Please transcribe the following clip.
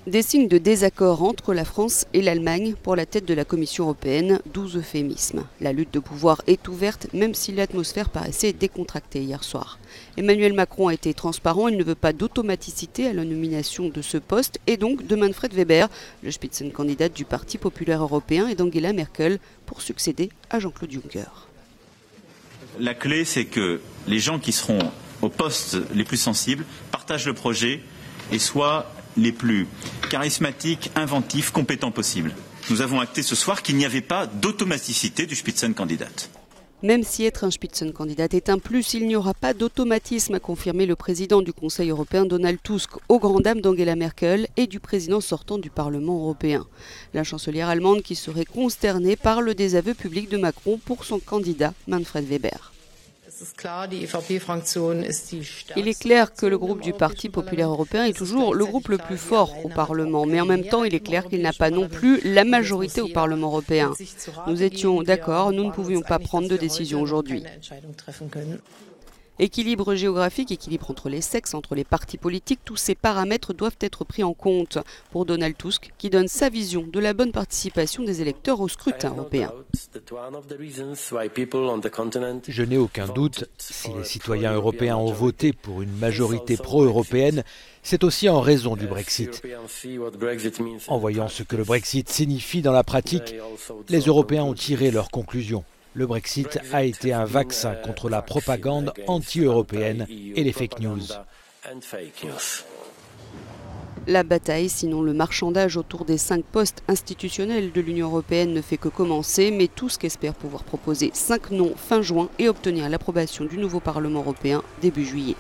Des signes de désaccord entre la France et l'Allemagne pour la tête de la Commission européenne, 12 euphémismes. La lutte de pouvoir est ouverte, même si l'atmosphère paraissait décontractée hier soir. Emmanuel Macron a été transparent, il ne veut pas d'automaticité à la nomination de ce poste et donc de Manfred Weber, le Spitzenkandidat du Parti populaire européen, et d'Angela Merkel pour succéder à Jean-Claude Juncker. La clé, c'est que les gens qui seront aux postes les plus sensibles partagent le projet et soient les plus charismatiques, inventifs, compétents possibles. Nous avons acté ce soir qu'il n'y avait pas d'automaticité du Spitzenkandidat. Même si être un Spitzenkandidat est un plus, il n'y aura pas d'automatisme, a confirmé le président du Conseil européen Donald Tusk, aux grandes dames d'Angela Merkel et du président sortant du Parlement européen. La chancelière allemande qui serait consternée par le désaveu public de Macron pour son candidat Manfred Weber. Il est clair que le groupe du Parti populaire européen est toujours le groupe le plus fort au Parlement, mais en même temps, il est clair qu'il n'a pas non plus la majorité au Parlement européen. Nous étions d'accord, nous ne pouvions pas prendre de décision aujourd'hui. Équilibre géographique, équilibre entre les sexes, entre les partis politiques, tous ces paramètres doivent être pris en compte pour Donald Tusk, qui donne sa vision de la bonne participation des électeurs au scrutin européen. Je n'ai aucun doute, si les citoyens européens ont voté pour une majorité pro-européenne, c'est aussi en raison du Brexit. En voyant ce que le Brexit signifie dans la pratique, les Européens ont tiré leurs conclusions. Le Brexit a été un vaccin contre la propagande anti-européenne et les fake news. La bataille, sinon le marchandage autour des 5 postes institutionnels de l'Union européenne ne fait que commencer, mais Tusk espère pouvoir proposer 5 noms fin juin et obtenir l'approbation du nouveau Parlement européen début juillet.